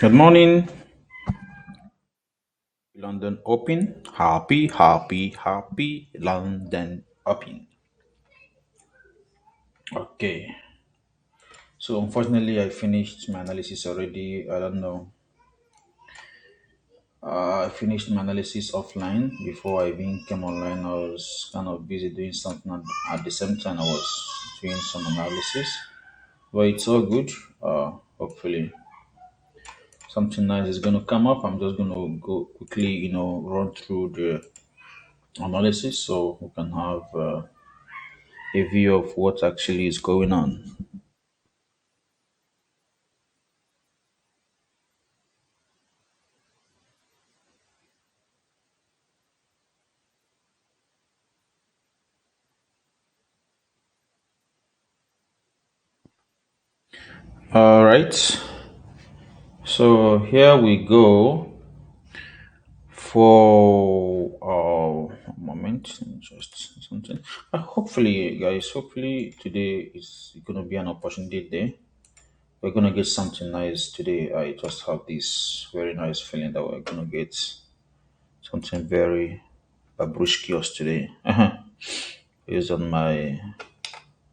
Good morning, London Open. Happy, happy, happy London Open. Okay, so unfortunately, I finished my analysis already. I don't know. I finished my analysis offline before I even came online. I was kind of busy doing something at the same time. I was doing some analysis, but it's all good. Hopefully, something nice is going to come up. I'm just going to go quickly, run through the analysis so we can have a view of what actually is going on. All right, so here we go for a moment. Let me just something. Hopefully, guys. Hopefully today is going to be an opportunity day. We're going to get something nice today. I just have this very nice feeling that we're going to get something very babushkios today. Based on my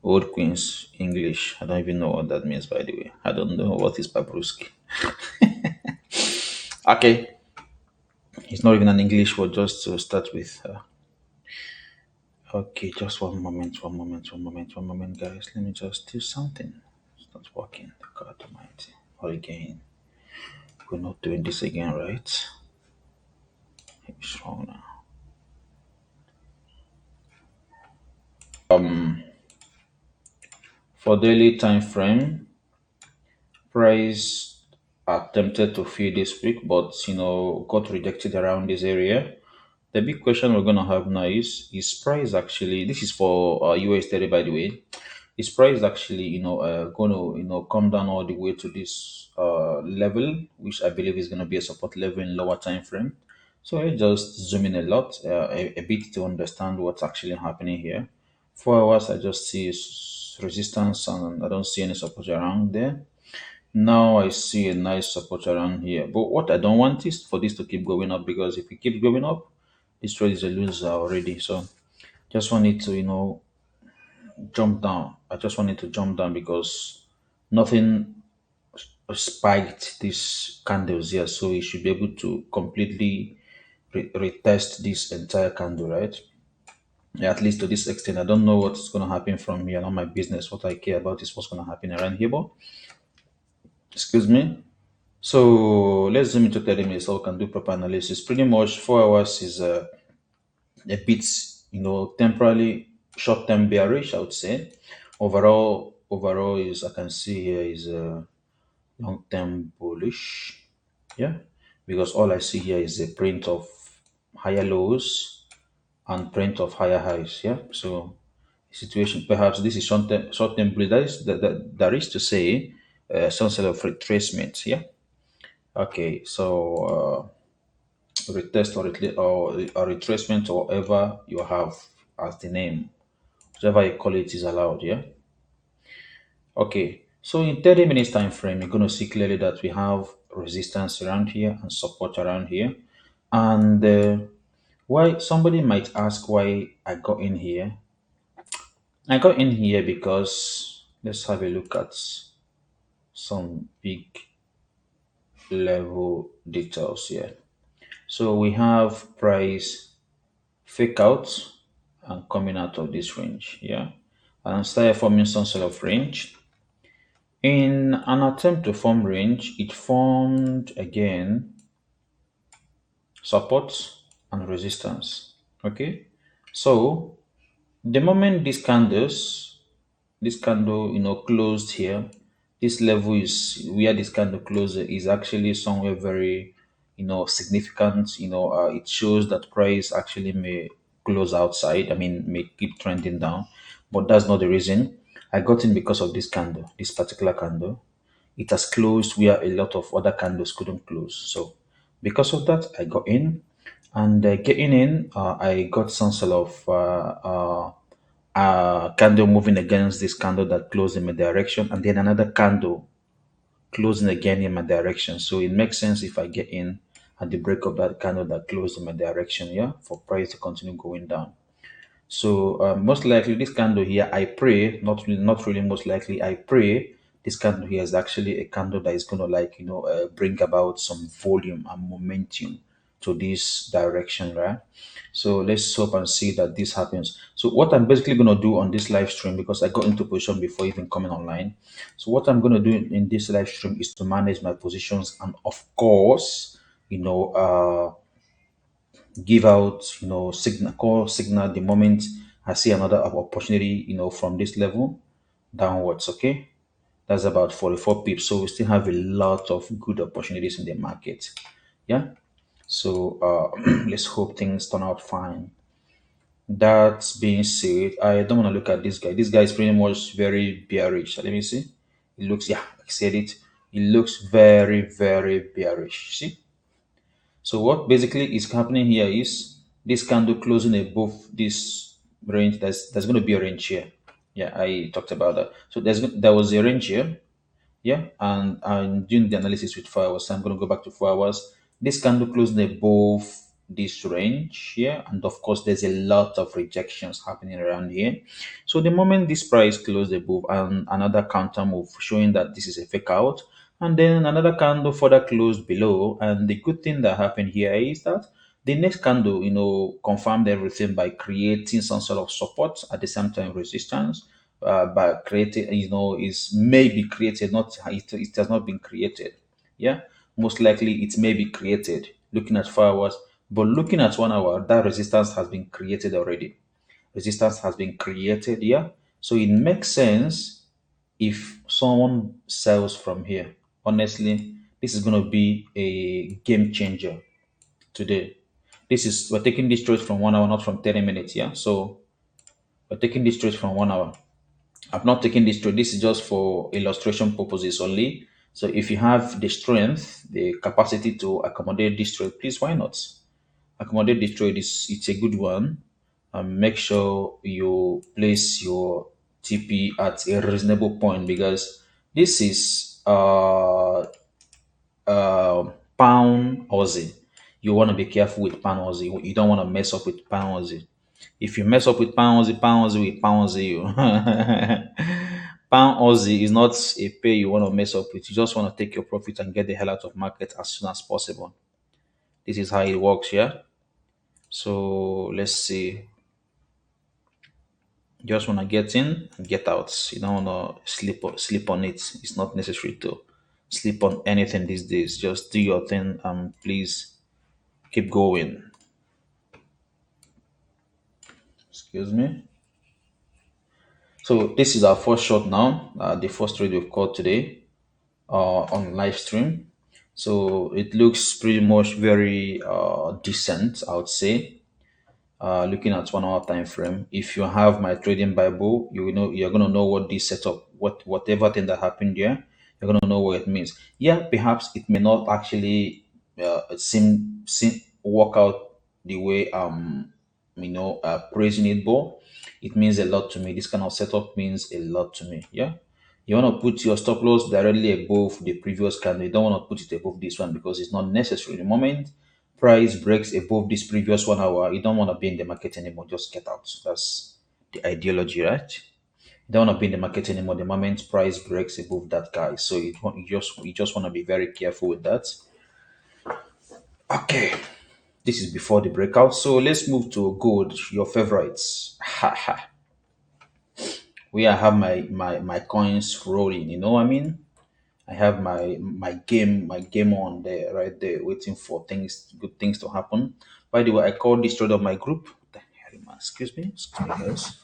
old Queen's English. I don't even know what that means, by the way. I don't know what is babruski. Okay, it's not even an English word, just to start with. Okay, just one moment, one moment, one moment, one moment, guys. Let me just do something. It's not working. God Almighty. Or again. We're not doing this again, right? It's wrong now. For daily time frame, price attempted to fill this week, but got rejected around this area. The big question we're gonna have now is price actually, this is for US30, by the way, is price actually gonna come down all the way to this level, which I believe is gonna be a support level in lower time frame. So I just zoom in a lot, a bit to understand what's actually happening here. 4 hours, I just see resistance and I don't see any support around there. Now I see a nice support around here. But what I don't want is for this to keep going up, because if it keeps going up, this trade is a loser already. So just want it to, jump down. I just want it to jump down because nothing spiked these candles here. So it should be able to completely retest this entire candle, right? Yeah, at least to this extent. I don't know what's going to happen from here. Not my business. What I care about is what's going to happen around here. But excuse me. So let's zoom into 30 minutes so we can do proper analysis. Pretty much 4 hours is a bit, temporarily short-term bearish, I would say. Overall is, I can see here, is long-term bullish. Yeah, because all I see here is a print of higher lows and print of higher highs. Yeah, so situation, perhaps this is short-term bullish. That is to say, some sort of retracement. Yeah. Okay, so retest or a retracement or whatever you have as the name, whatever you call it is allowed. Yeah. Okay. So in 30 minutes time frame, you're going to see clearly that we have resistance around here and support around here. And why somebody might ask why I got in here. I got in here because let's have a look at some big level details here. So we have price fake out and coming out of this range, yeah, and started forming some sort of range. In an attempt to form range, it formed again support and resistance. Okay, so the moment this candle closed here, this level is where this candle closed is actually somewhere very significant. It shows that price actually may close outside, I mean may keep trending down, but that's not the reason. I got in because of this candle, this particular candle. It has closed where a lot of other candles couldn't close. So because of that, I got in, and getting in, I got some sort of candle moving against this candle that closed in my direction, and then another candle closing again in my direction. So it makes sense if I get in at the break of that candle that closed in my direction, yeah, for price to continue going down. So most likely this candle here, I pray, not really most likely, I pray this candle here is actually a candle that is going to bring about some volume and momentum to this direction, right? So let's hope and see that this happens. So what I'm basically going to do on this live stream, because I got into position before even coming online. So what I'm going to do in this live stream is to manage my positions and of course, give out, signal, call signal the moment I see another opportunity, from this level downwards. Okay. That's about 44 pips. So we still have a lot of good opportunities in the market. Yeah. So let's hope things turn out fine. That being said, I don't want to look at this guy. This guy is pretty much very bearish. Let me see. It looks, yeah, I said it. It looks very, very bearish. See? So what basically is happening here is this candle closing above this range. There's going to be a range here. Yeah, I talked about that. So there was a range here. Yeah, and I'm doing the analysis with 4 hours. So I'm going to go back to 4 hours. This candle closing above this range here, and of course, there's a lot of rejections happening around here. So the moment this price closed above, and another counter move showing that this is a fake out, and then another candle further closed below. And the good thing that happened here is that the next candle, confirmed everything by creating some sort of support at the same time resistance by creating, is maybe created, not it has not been created. Yeah, most likely it may be created looking at 4 hours, but looking at 1 hour, that resistance has been created already. Resistance has been created, yeah. So it makes sense if someone sells from here. Honestly, this is going to be a game changer today. We're taking this trade from 1 hour, not from 30 minutes, yeah. So we're taking this trade from 1 hour. I've not taken this trade. This is just for illustration purposes only. So if you have the strength, the capacity to accommodate this trade, please, why not? Accommodate this trade. It's a good one. Make sure you place your TP at a reasonable point, because this is pound Aussie. You want to be careful with pound Aussie. You don't want to mess up with pound Aussie. If you mess up with pound Aussie with pound Aussie, you pound Aussie is not a pay you want to mess up with. You just want to take your profit and get the hell out of market as soon as possible. This is how it works, yeah. So let's see. Just want to get in and get out. You don't want to sleep on it. It's not necessary to sleep on anything these days. Just do your thing and please keep going. Excuse me. So this is our first shot now. The first trade we've caught today on live stream. So it looks pretty much very decent, I would say. Looking at 1 hour time frame. If you have my trading Bible, you will know you're gonna know what this setup, whatever thing that happened there, you're gonna know what it means. Yeah, perhaps it may not actually seem work out the way praising it, but it means a lot to me. This kind of setup means a lot to me. Yeah. You want to put your stop loss directly above the previous candle. You don't want to put it above this one because it's not necessary. The moment price breaks above this previous 1 hour, you don't want to be in the market anymore. Just get out. That's the ideology, right? You don't want to be in the market anymore. The moment price breaks above that guy, so you just want to be very careful with that. Okay, this is before the breakout. So let's move to gold, your favorites. Ha ha. Where I have my coins rolling. You know what I mean? I have my game on there, right there, waiting for good things to happen. By the way, I called this trade of my group. What the hell, man? Excuse me, guys.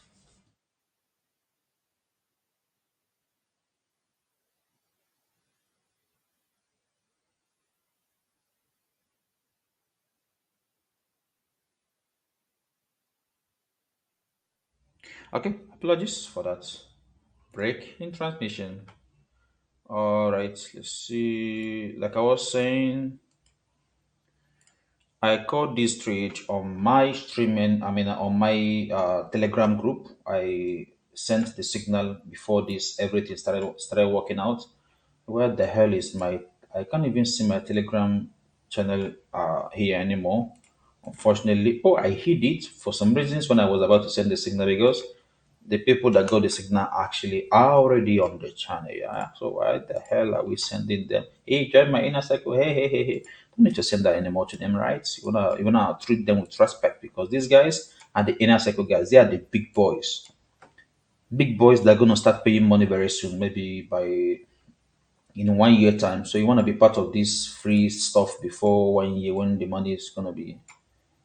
Okay, apologies for that break in transmission. All right, let's see. Like I was saying, I called this trade on my streaming. I mean, on my Telegram group. I sent the signal before this everything started working out. Where the hell is my? I can't even see my Telegram channel here anymore. Unfortunately, oh, I hid it for some reasons when I was about to send the signal because the people that got the signal actually are already on the channel. Yeah. So why the hell are we sending them? Hey, join my inner circle. Hey, hey, hey, hey. Don't need to send that anymore to them, right? You wanna treat them with respect because these guys are the inner circle guys. They are the big boys. Big boys that are gonna start paying money very soon, maybe by in 1 year time. So you want to be part of this free stuff before 1 year when the money is going to be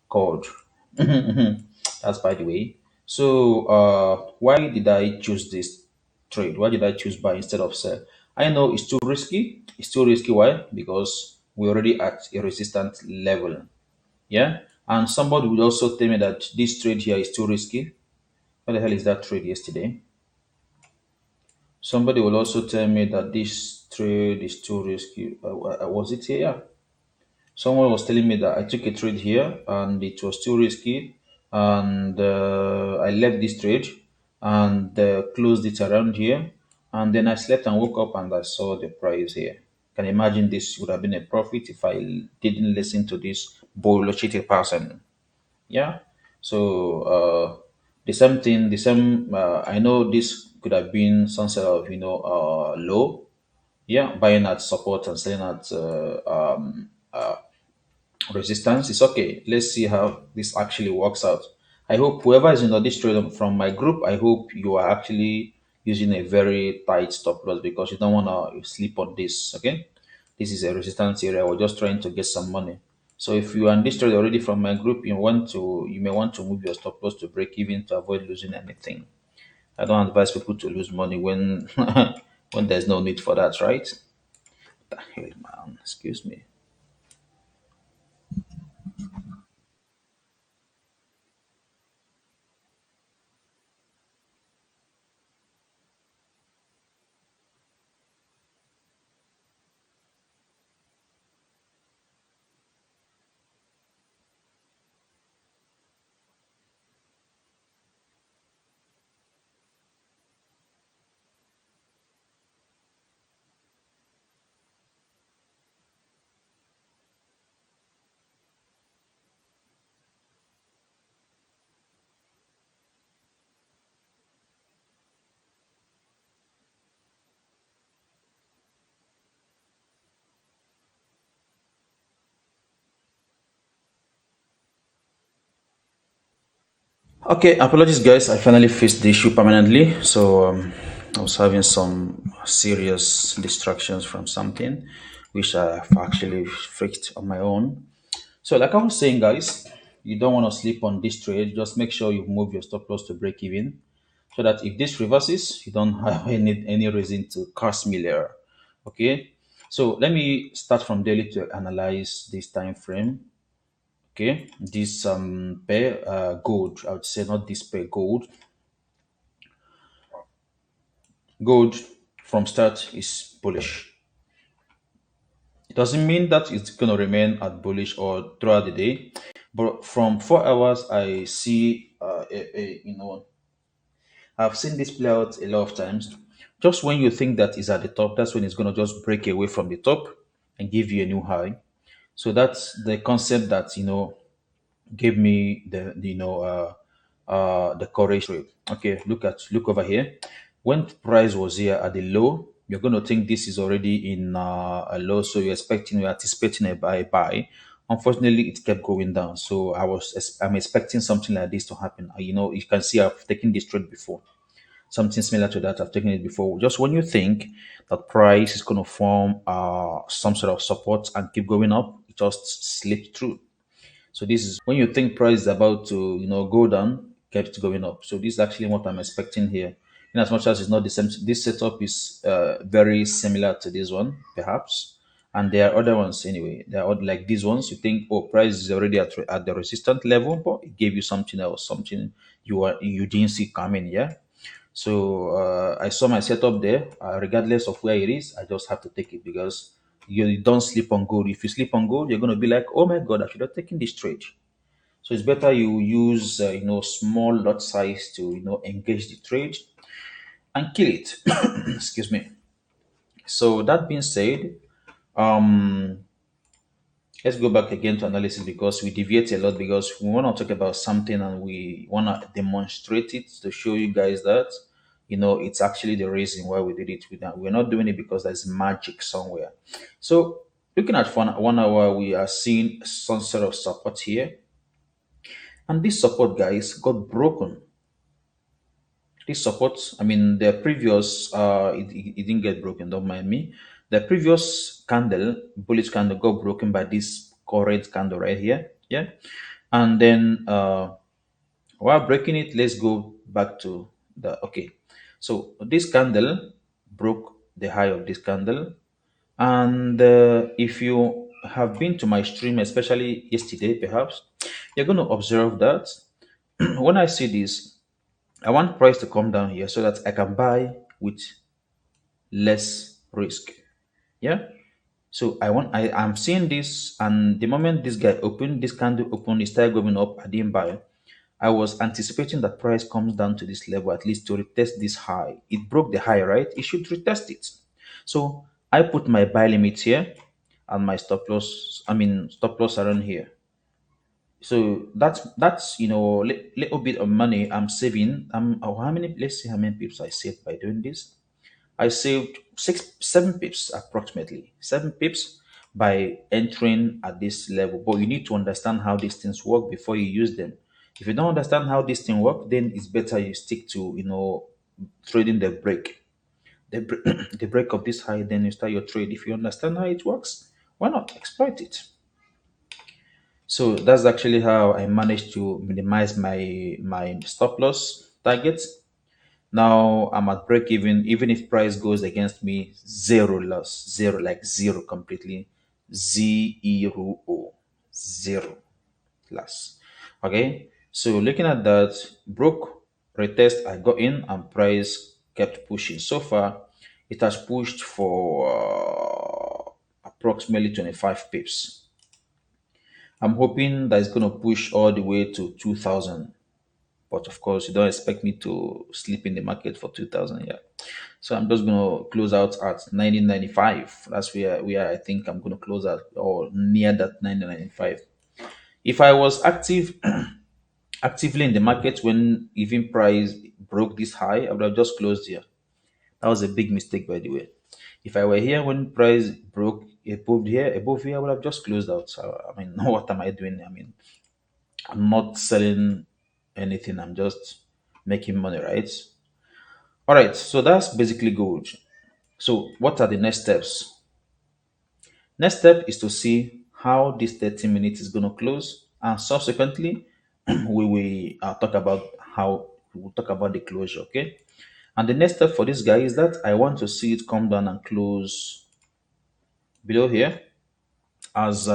called. That's by the way. So why did I choose this trade? Why did I choose buy instead of sell? I know it's too risky. It's too risky. Why? Because we're already at a resistant level. Yeah. And somebody would also tell me that this trade here is too risky. What the hell is that trade yesterday? Somebody will also tell me that this trade is too risky. Was it here? Yeah. Someone was telling me that I took a trade here and it was too risky, and I left this trade and closed it around here, and then I slept and woke up and I saw the price here. Can you imagine this would have been a profit if I didn't listen to this bullshit person? Yeah. So the same thing, the same. I know this could have been some sort of low. Yeah, buying at support and selling at resistance. Is okay. Let's see how this actually works out. I hope whoever is in this trade from my group, I hope you are actually using a very tight stop loss because you don't want to sleep on this. Okay, this is a resistance area. We're just trying to get some money. So if you are in this trade already from my group, you may want to move your stop loss to break even to avoid losing anything. I don't advise people to lose money when when there's no need for that, right? The hell, man. Excuse me. Okay, apologies, guys. I finally fixed the issue permanently. So I was having some serious distractions from something, which I've actually fixed on my own. So, like I was saying, guys, you don't want to sleep on this trade. Just make sure you move your stop loss to break even, so that if this reverses, you don't have any reason to curse me later. Okay. So let me start from daily to analyze this time frame. Okay, this pair gold, I would say not this pair gold from start is bullish. It doesn't mean that it's gonna remain at bullish or throughout the day, but from 4 hours I see I've seen this play out a lot of times. Just when you think that is at the top, that's when it's gonna just break away from the top and give you a new high. So that's the concept that gave me the courage to it. Okay, look over here. When price was here at the low, you're going to think this is already in a low, so you're anticipating a buy. Unfortunately, it kept going down, so I'm expecting something like this to happen. You can see I've taken this trade before, something similar to that. I've taken it before. Just when you think that price is going to form some sort of support and keep going up, it just slipped through. So this is when you think price is about to, go down, kept going up. So this is actually what I'm expecting here. In as much as it's not the same, this setup is very similar to this one, perhaps. And there are other ones anyway. There are like these ones. You think, oh, price is already at the resistant level, but it gave you something else, something you didn't see coming. Yeah. So I saw my setup there. Regardless of where it is, I just have to take it because you don't sleep on gold. If you sleep on gold, you're going to be like, oh my God, I should have taken this trade. So it's better you use, small lot size to, engage the trade and kill it. Excuse me. So that being said, um, let's go back again to analysis because we deviate a lot because we want to talk about something and we want to demonstrate it to show you guys that it's actually the reason why we did it. We're not doing it because there's magic somewhere. So looking at 1 hour, we are seeing some sort of support here, and this support, guys, got broken. This support, I mean, the previous, it didn't get broken, don't mind me. The previous candle, bullish candle, got broken by this current candle right here. Yeah. And then while breaking it, let's go back to okay. So this candle broke the high of this candle. And if you have been to my stream, especially yesterday, perhaps, you're going to observe that when I see this, I want price to come down here so that I can buy with less risk. Yeah. So I'm seeing this, and the moment this guy opened, this candle opened, it started going up. I didn't buy. I was anticipating that price comes down to this level at least to retest this high. It broke the high, right? It should retest it. So I put my buy limit here and my stop loss. I mean stop loss around here. So that's little bit of money I'm saving. How many? Let's see how many pips I saved by doing this. I saved 7 pips approximately, 7 pips by entering at this level. But you need to understand how these things work before you use them. If you don't understand how this thing work, then it's better you stick to trading the break, the break of this high. Then you start your trade. If you understand how it works, why not exploit it? So that's actually how I managed to minimize my stop loss targets. Now I'm at break even. Even if price goes against me, zero loss, zero, like zero completely, zero, zero loss. Okay. So looking at that, broke retest, I got in and price kept pushing. So far, it has pushed for approximately 25 pips. I'm hoping that it's going to push all the way to 2000. But of course, you don't expect me to sleep in the market for 2000. Yeah. So I'm just going to close out at 1995. That's where I think I'm going to close out or near that 1995. If I was actively in the market when even price broke this high, I would have just closed here. That was a big mistake, by the way. If I were here when price broke above here, I would have just closed out. So, I mean, what am I doing? I mean, I'm not selling anything. I'm just making money, right? All right. So that's basically good. So what are the next steps? Next step is to see how this 30 minutes is going to close, and subsequently, we will talk about how we'll talk about the closure. Okay. And the next step for this guy is that I want to see it come down and close below here as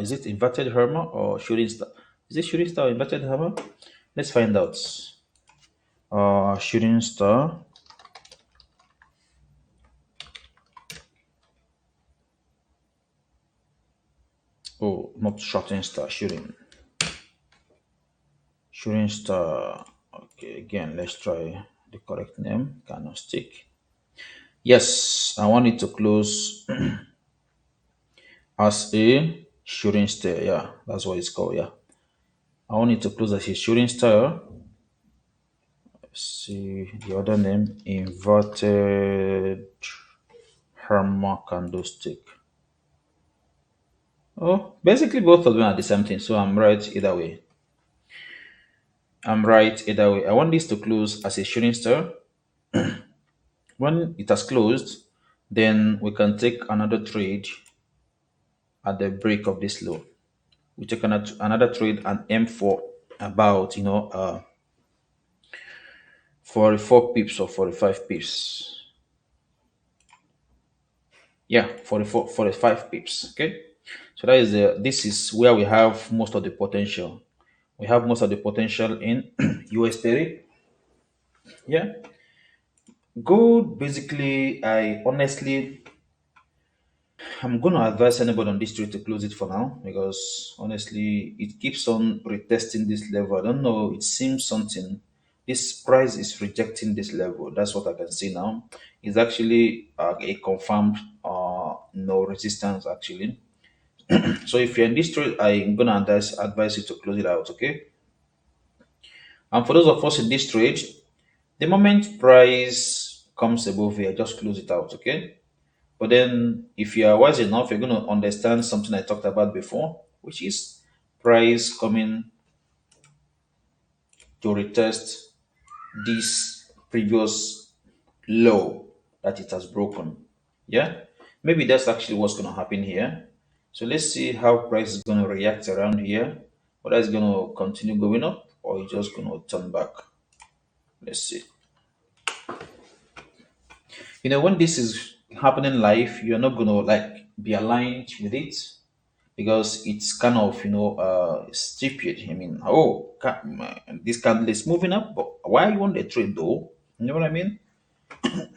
is it inverted hammer or shooting star? Is it shooting star or inverted hammer? Let's find out. Shooting star. Oh, not shooting star. Shooting star. Okay, again, let's try the correct name. Cannot stick. Yes, I want it to close as a shooting star. Yeah, that's what it's called. Yeah, I want it to close as a shooting star. See the other name, inverted hammer candlestick. Oh, basically both of them are the same thing, so I'm right either way. I want this to close as a shooting star. When it has closed, then we can take another trade at the break of this low. We take another trade and aim for about 44 pips or 45 pips. Yeah, 44, 45 pips. Okay. So this is where we have most of the potential. We have most of the potential in US30. Yeah. Gold, basically, I'm going to advise anybody on this trade to close it for now because honestly, it keeps on retesting this level. I don't know. It seems something. This price is rejecting this level. That's what I can see now. It's actually a confirmed no resistance actually. So if you're in this trade, I'm gonna advise you to close it out, okay? And for those of us in this trade, the moment price comes above here, just close it out, okay? But then if you are wise enough, you're gonna understand something I talked about before, which is price coming to retest this previous low that it has broken. Yeah, maybe that's actually what's going to happen here. So let's see how price is going to react around here. Whether it's going to continue going up or it's just going to turn back. Let's see. When this is happening live, you're not going to like be aligned with it because it's kind of stupid. I mean, oh, this candle is moving up, but why you want the trade though? You know what I mean?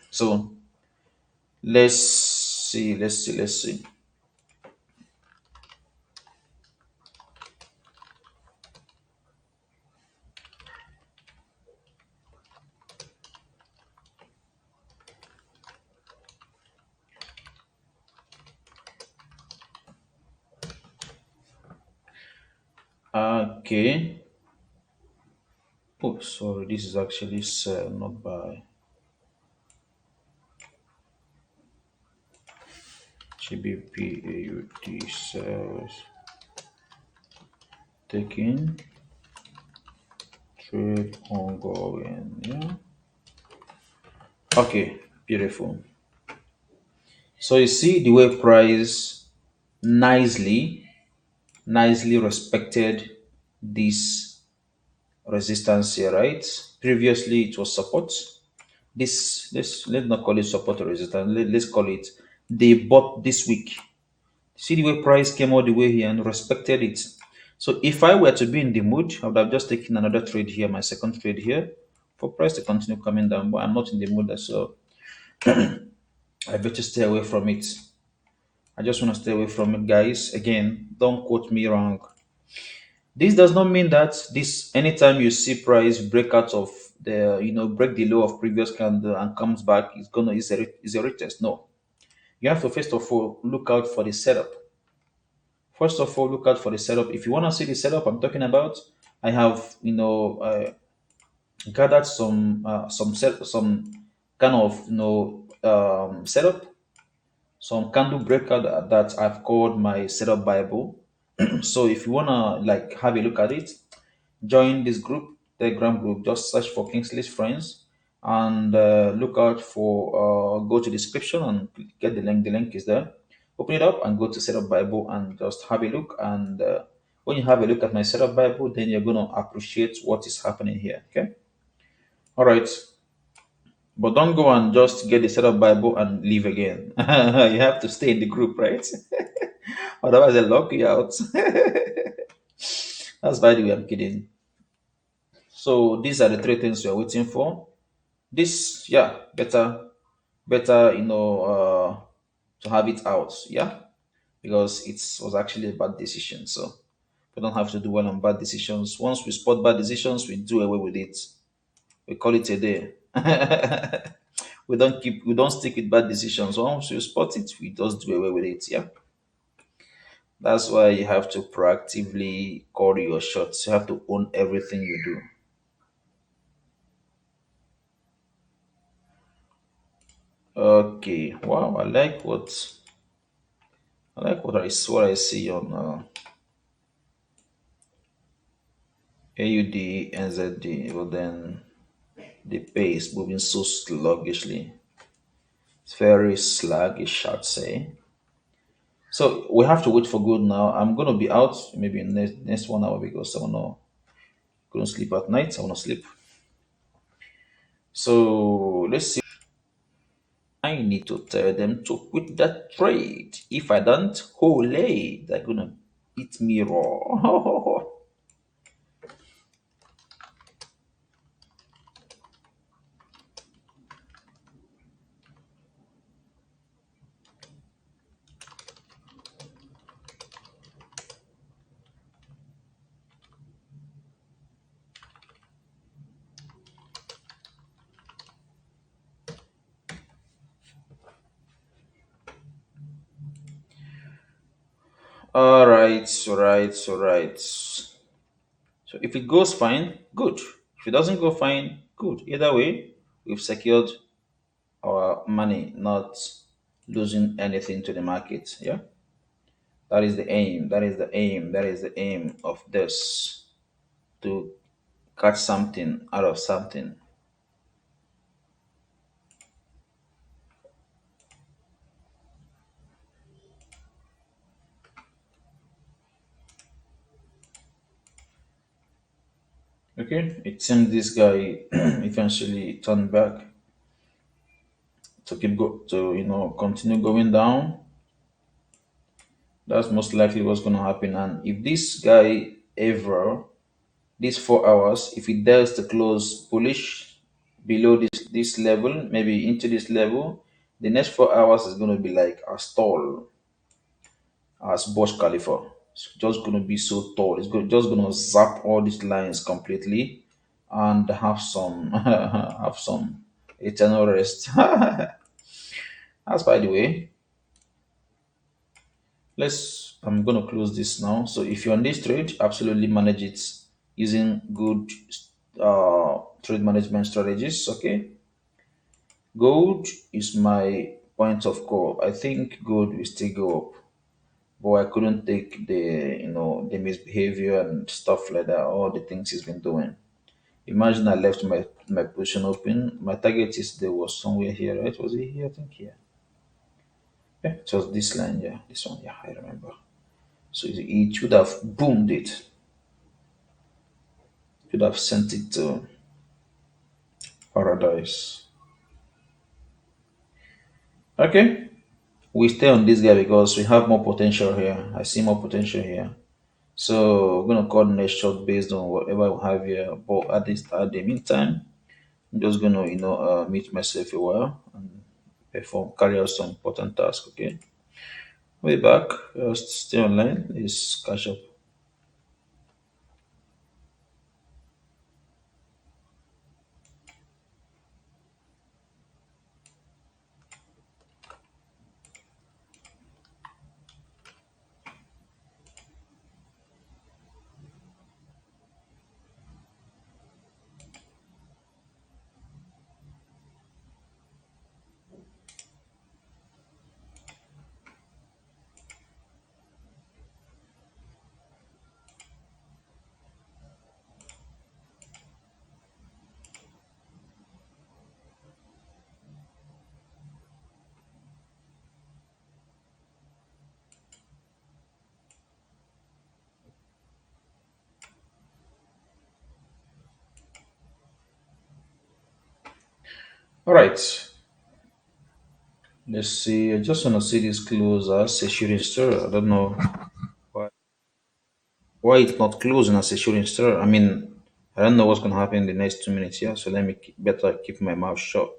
So let's see. Okay. Oh, sorry, this is actually sell, not buy. GBP sells, taking, trade ongoing. Yeah. Okay, beautiful. So you see the way price nicely, nicely respected this resistance here, right? Previously it was support. This let's not call it support or resistance. Let's call it they bought this week. See the way price came all the way here and respected it. So if I were to be in the mood, I would have just taken another trade here, my second trade here, for price to continue coming down. But I'm not in the mood, so I better stay away from it. I just want to stay away from it, guys. Again, don't quote me wrong. This does not mean that this anytime you see price break out of the break the low of previous candle and comes back, is a retest. No, you have to first of all look out for the setup. First of all, look out for the setup. If you want to see the setup I'm talking about, I have gathered some kind of setup, some candle breaker that I've called my setup Bible. So if you wanna like have a look at it, join this group, Telegram group. Just search for Kingsley's Friends and look out for go to description and get the link. The link is there. Open it up and go to Setup Bible and just have a look. And when you have a look at my Setup Bible, then you're gonna appreciate what is happening here. Okay. All right. But don't go and just get the Setup Bible and leave again. You have to stay in the group, right? Otherwise, they'll lock you out. That's by the way, I'm kidding. So these are the three things you're waiting for. This, yeah, better, to have it out, yeah, because it was actually a bad decision. So we don't have to do well on bad decisions. Once we spot bad decisions, we do away with it. We call it a day. We don't stick with bad decisions. Once you spot it, we just do away with it. Yeah. That's why you have to proactively call your shots. You have to own everything you do. Okay. Wow. I like what I see on AUD NZD. But then the pace moving so sluggishly. It's very sluggish, I'd say. So we have to wait for good now. I'm gonna be out maybe in next 1 hour because I wanna couldn't sleep at night. I wanna sleep. So let's see. I need to tell them to quit that trade. If I don't, holy, they're gonna eat me raw. All right, all right, all right. So if it goes fine, good. If it doesn't go fine, good. Either way, we've secured our money, not losing anything to the market. Yeah, that is the aim. That is the aim. That is the aim of this, to catch something out of something. Okay, it seems this guy eventually turned back to continue going down. That's most likely what's going to happen. And if this guy ever, these 4 hours, if it dares to close bullish below this level, maybe into this level, the next 4 hours is going to be like a stall as Burj Khalifa. It's just going to be so tall. Just going to zap all these lines completely and have some have some eternal rest. As by the way, I'm going to close this now. So if you're on this trade, absolutely manage it using good trade management strategies. Okay, gold is my point of call. I think gold will still go up, but I couldn't take the misbehavior and stuff like that, all the things he's been doing. Imagine I left my position open. My target is there was somewhere here, right? Was it here? I think here. Yeah, it was this line. Yeah, this one. Yeah, I remember. So it should have boomed it. Should have sent it to paradise. Okay, we stay on this guy because we have more potential here. I see more potential here. So we're gonna coordinate short based on whatever we have here. But at the meantime, I'm just gonna meet myself a while and carry out some important tasks. Okay, way back. Stay online. Let's catch up. All right. Let's see. I just want to see this close as a shooting star. I don't know why it's not closing as a shooting star. I mean, I don't know what's gonna happen in the next 2 minutes. Yeah, so let me better keep my mouth shut.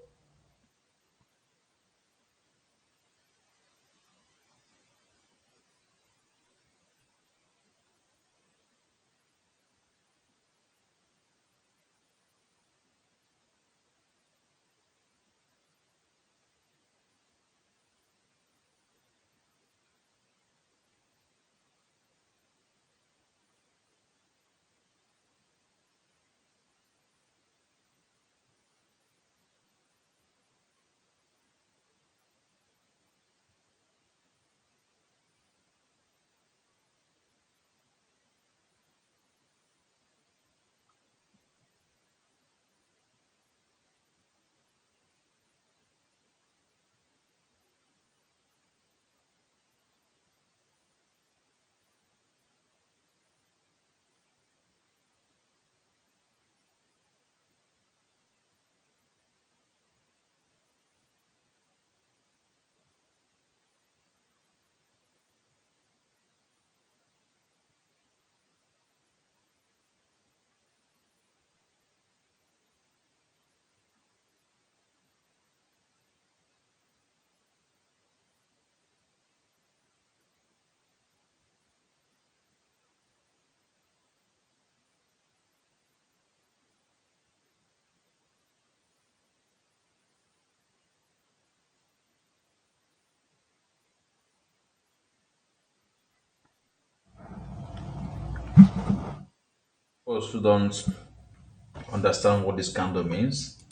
us who don't understand what this candle means,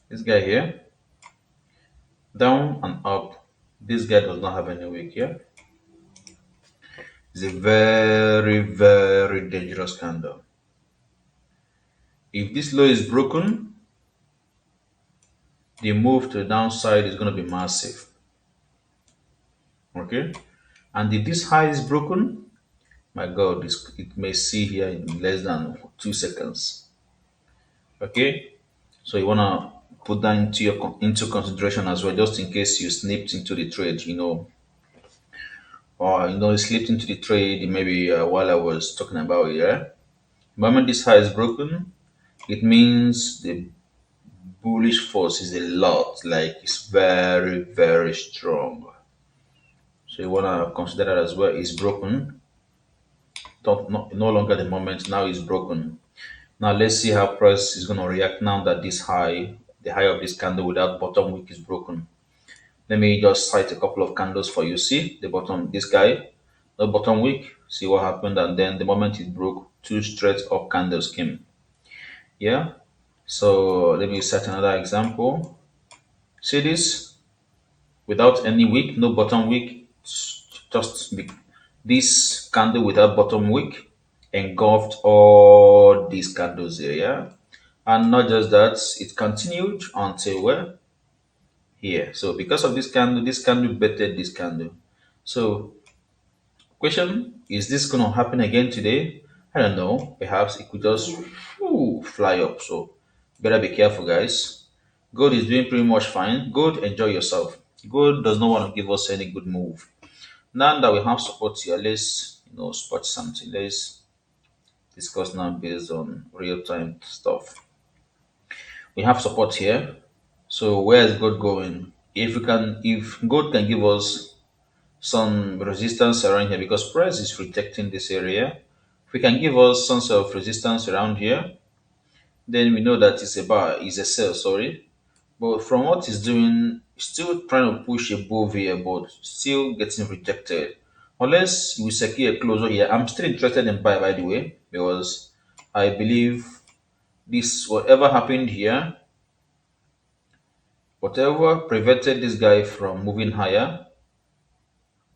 this guy here, down and up, this guy does not have any wick here. It's a very, very dangerous candle. If this low is broken, the move to the downside is going to be massive. Okay? And if this high is broken, my God, it may see here in less than 2 seconds. Okay? So you want to put that into consideration as well, just in case you slipped into the trade, or you slipped into the trade maybe while I was talking about it. Yeah? The moment this high is broken, it means the bullish force is a lot, like it's very, very strong. So you want to consider that as well. It's broken, no longer the moment. Now it's broken. Now let's see how price is going to react now that this high, the high of this candle without bottom wick is broken. Let me just cite a couple of candles for you. See the bottom, this guy, the bottom wick. See what happened, and then the moment it broke, two straight up candles came. Yeah. So let me set another example. See this without any wick, no bottom wick, this candle without bottom wick engulfed all these candles here. Yeah. And not just that, it continued until where? Here. So because of this candle bettered this candle. So question, is this gonna happen again today? I don't know. Perhaps it could just fly up. So better be careful, guys. Gold is doing pretty much fine. Gold, enjoy yourself. Gold does not want to give us any good move. Now that we have support here, let's spot something. Let's discuss now based on real time stuff. We have support here. So where is gold going? If gold can give us some resistance around here because price is rejecting this area, if we can give us some sort of resistance around here, then we know that it's a buy, it's a sell, sorry. But from what it's doing, still trying to push above here, but still getting rejected. Unless we secure a closer here, I'm still interested in buy by the way, because I believe this whatever happened here, whatever prevented this guy from moving higher,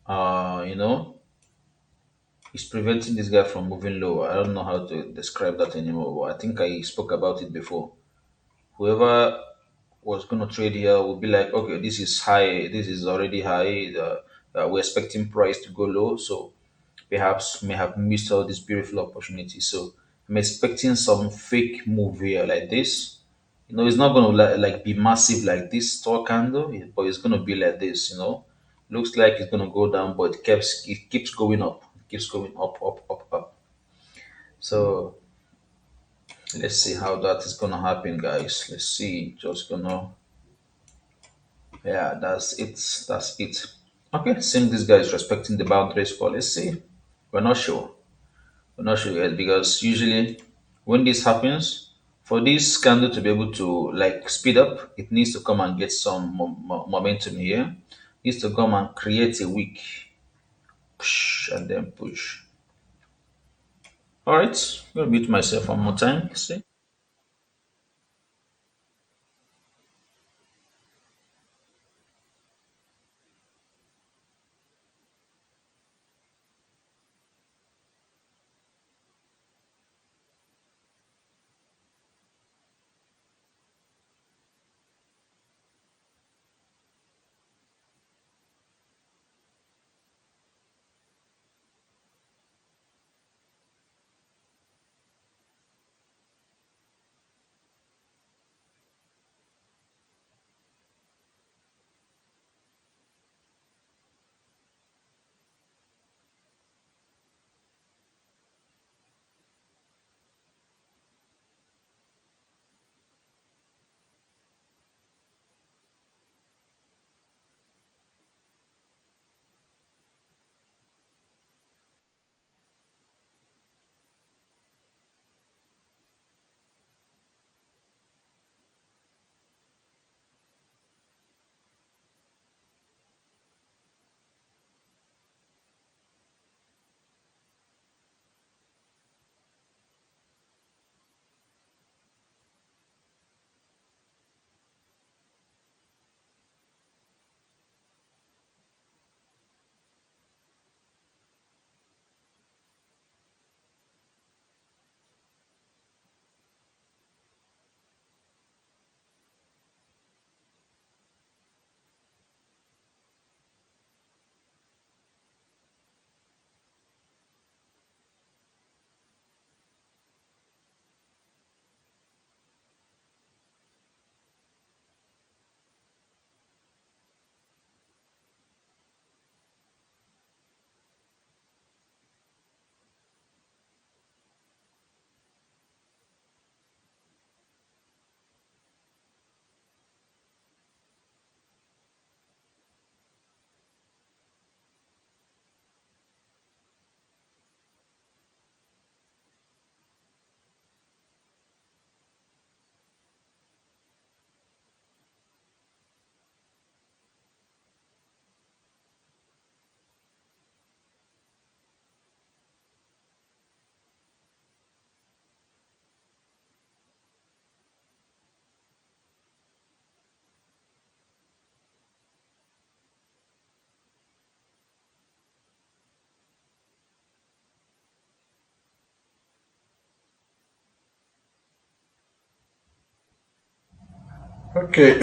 you know, is preventing this guy from moving lower. I don't know how to describe that anymore, but I think I spoke about it before. Whoever was going to trade here would be like, okay, this is high, this is already high. We're expecting price to go low, so perhaps may have missed all this beautiful opportunity. So I'm expecting some fake move here like this. It's not going to like be massive like this store candle, but it's going to be like this. Looks like it's going to go down, but it keeps going up, it keeps going up, up, up, up. So let's see how that is going to happen, guys. Let's see. Just gonna, yeah, that's it. That's it. Okay, seems this guy is respecting the boundaries, but let's see. We're not sure. We're not sure yet because usually when this happens, for this candle to be able to like speed up, it needs to come and get some momentum here. It needs to come and create a wick, push, and then push. All right, I'm gonna mute myself one more time. See. Okay,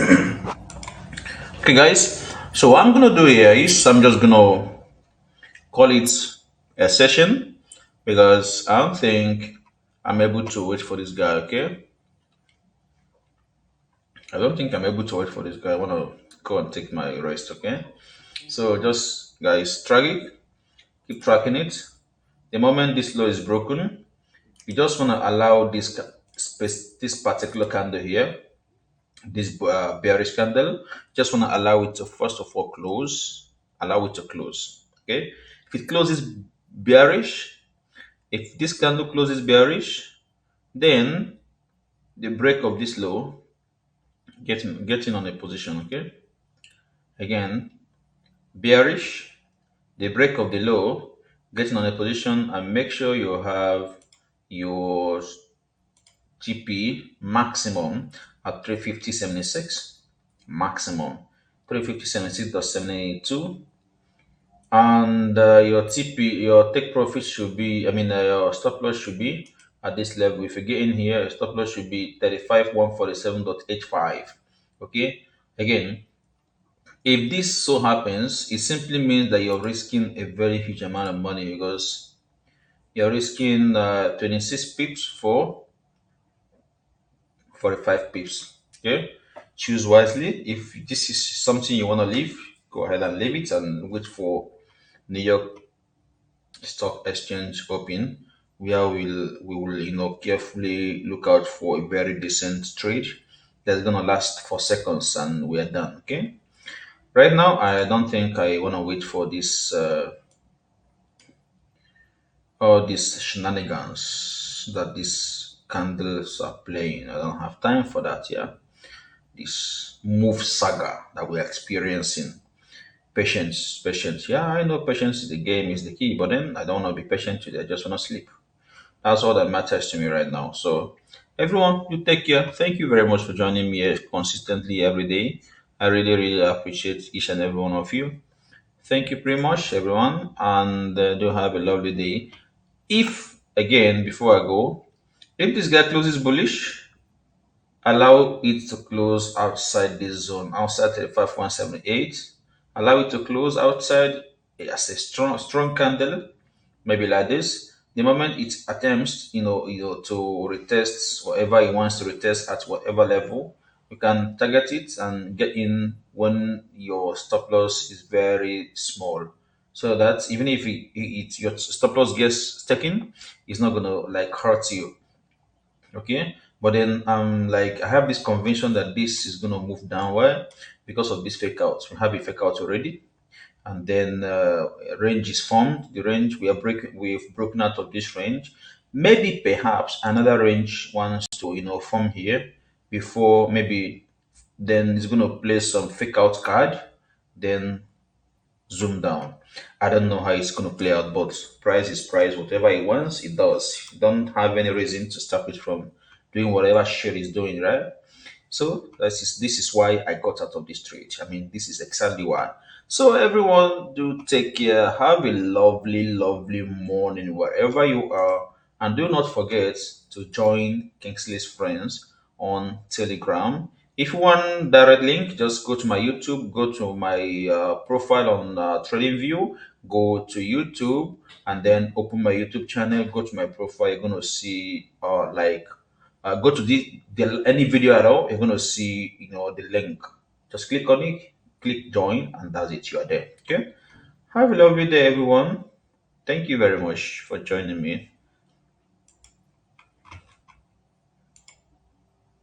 okay, guys. So what I'm gonna do here is I'm just gonna call it a session because I don't think I'm able to wait for this guy. Okay, I don't think I'm able to wait for this guy. I wanna go and take my rest. Okay, so just guys, track it, keep tracking it. The moment this law is broken, you just wanna allow this particular candle here, this bearish candle, just want to allow it to first of all close, allow it to close. Okay, if it closes bearish, if this candle closes bearish, then the break of this low, get in on a position. Okay, again, bearish, the break of the low, get in on a position and make sure you have your TP maximum at 350.76, maximum 350.76.72, and your TP, your take profit should be, your stop loss should be at this level. If you get in here, your stop loss should be 35,147.85. Okay, again, if this so happens, it simply means that you're risking a very huge amount of money because you're risking 26 pips for 45 pips. Okay, choose wisely. If this is something you want to leave, go ahead and leave it and wait for New York Stock Exchange open, where we will carefully look out for a very decent trade that's gonna last for seconds and we're done. Okay. Right now, I don't think I want to wait for this all these shenanigans that these candles are playing. I don't have time for that. Yeah, this move saga that we're experiencing. Patience, patience. Yeah, I know patience is the game, is the key, but then I don't want to be patient today. I just want to sleep. That's all that matters to me right now. So, everyone, you take care. Thank you very much for joining me consistently every day. I really, really appreciate each and every one of you. Thank you pretty much, everyone, and do have a lovely day. If, again, before I go, if this guy closes bullish, allow it to close outside this zone, outside 35,178. Allow it to close outside as a strong candle, maybe like this. The moment it attempts, to retest whatever it wants to retest at whatever level, you can target it and get in when your stop loss is very small. So that even if your stop loss gets taken, it's not gonna like hurt you. Okay, but then like I have this conviction that this is gonna move downward because of this fake out. We have a fake out already, and then range is formed. The range we've broken out of this range. Maybe perhaps another range wants to form here before, maybe then it's going to play some fake out card, then zoom down. I don't know how it's going to play out, but price is price. Whatever it wants, it does. You don't have any reason to stop it from doing whatever shit it's doing, right? So this is why I got out of this trade. I mean, this is exactly why. So everyone, do take care. Have a lovely, lovely morning wherever you are, and do not forget to join Kingsley's friends on Telegram. If you want direct link, just go to my YouTube, go to my profile on TradingView, go to YouTube, and then open my YouTube channel. Go to my profile. You're gonna see go to any video at all, you're going to see the link. Just click on it, click join, and that's it. You are there. Okay, have a lovely day, everyone. Thank you very much for joining me.